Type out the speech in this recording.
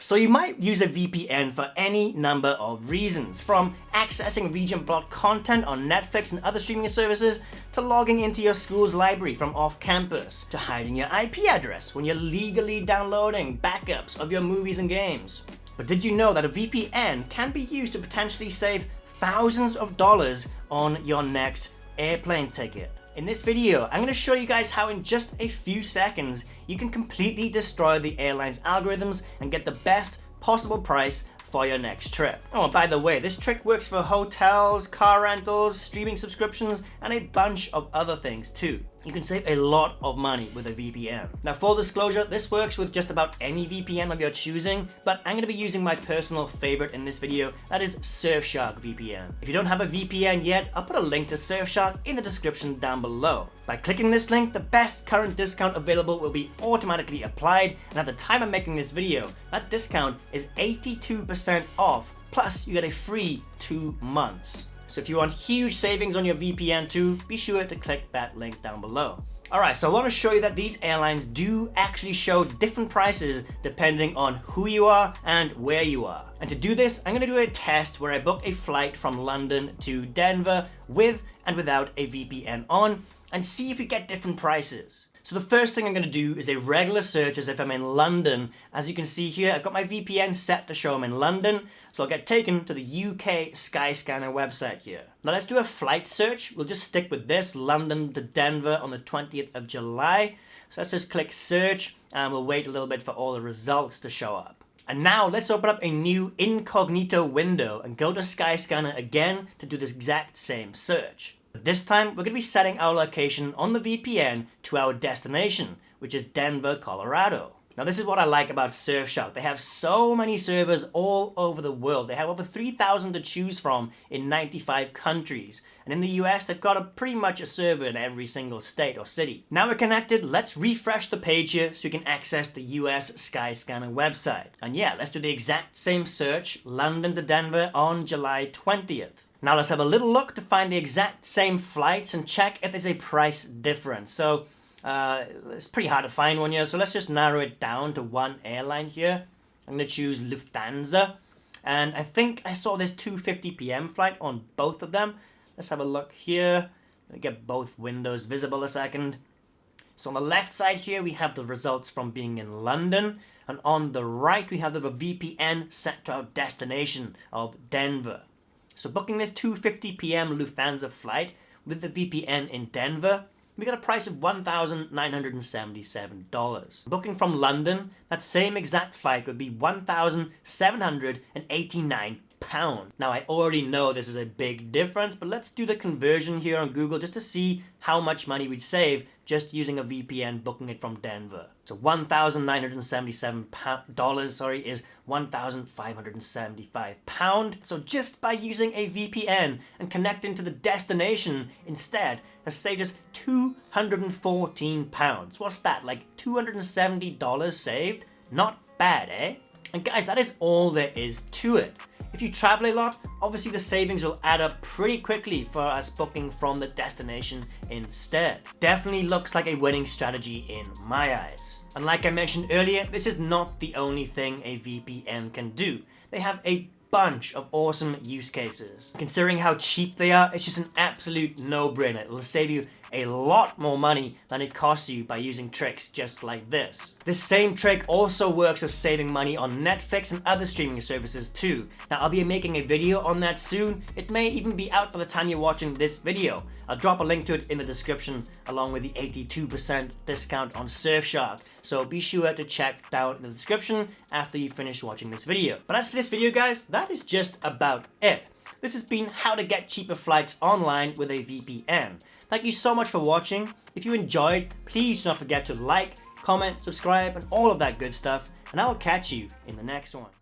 So you might use a VPN for any number of reasons, from accessing region-blocked content on Netflix and other streaming services, to logging into your school's library from off-campus, to hiding your IP address when you're legally downloading backups of your movies and games. But did you know that a VPN can be used to potentially save thousands of dollars on your next airplane ticket? In this video, I'm going to show you guys how in just a few seconds you can completely destroy the airline's algorithms and get the best possible price for your next trip. Oh, by the way, this trick works for hotels, car rentals, streaming subscriptions, and a bunch of other things too. You can save a lot of money with a VPN. Now, full disclosure, this works with just about any VPN of your choosing, but I'm going to be using my personal favorite in this video, that is SurfShark VPN. If you don't have a VPN yet, I'll put a link to SurfShark in the description down below. By clicking this link, the best current discount available will be automatically applied, and at the time I'm making this video, that discount is 82% off, plus you get a free 2 months. So if you want huge savings on your VPN too, be sure to click that link down below. Alright, so I want to show you that these airlines do actually show different prices depending on who you are and where you are. And to do this, I'm going to do a test where I book a flight from London to Denver with and without a VPN on and see if we get different prices. So the first thing I'm going to do is a regular search as if I'm in London. As you can see here, I've got my VPN set to show I'm in London, so I'll get taken to the UK Skyscanner website here. Now let's do a flight search. We'll just stick with this, London to Denver on the 20th of July. So let's just click search and we'll wait a little bit for all the results to show up. And now let's open up a new incognito window and go to Skyscanner again to do this exact same search. But this time, we're going to be setting our location on the VPN to our destination, which is Denver, Colorado. Now, this is what I like about SurfShark. They have so many servers all over the world. They have over 3,000 to choose from in 95 countries. And in the US, they've got pretty much a server in every single state or city. Now we're connected, let's refresh the page here so you can access the US Skyscanner website. And yeah, let's do the exact same search, London to Denver on July 20th. Now let's have a little look to find the exact same flights and check if there's a price difference. So it's pretty hard to find one here, so let's just narrow it down to one airline here. I'm going to choose Lufthansa, and I think I saw this 2:50 p.m. flight on both of them. Let's have a look here. Let me get both windows visible a second. So on the left side here we have the results from being in London, and on the right we have the VPN set to our destination of Denver. So booking this 2:50 p.m. Lufthansa flight with the VPN in Denver, we got a price of $1,977. Booking from London, that same exact flight would be £1,789. Now I already know this is a big difference, but let's do the conversion here on Google just to see how much money we'd save just using a VPN booking it from Denver. So $1,977 is £1,575. So just by using a VPN and connecting to the destination instead has saved us £214. What's that, like $270 saved? Not bad, eh? And guys, that is all there is to it. If you travel a lot, obviously the savings will add up pretty quickly for us booking from the destination instead. Definitely looks like a winning strategy in my eyes. And like I mentioned earlier, this is not the only thing a VPN can do. They have a bunch of awesome use cases. Considering how cheap they are, it's just an absolute no-brainer. It'll save you a lot more money than it costs you by using tricks just like this. This same trick also works with saving money on Netflix and other streaming services too. Now I'll be making a video on that soon. It may even be out by the time you're watching this video. I'll drop a link to it in the description along with the 82% discount on SurfShark. So be sure to check down in the description after you finish watching this video. But as for this video guys, that is just about it. This has been how to get cheaper flights online with a VPN. Thank you so much for watching. If you enjoyed, please do not forget to like, comment, subscribe, and all of that good stuff. And I will catch you in the next one.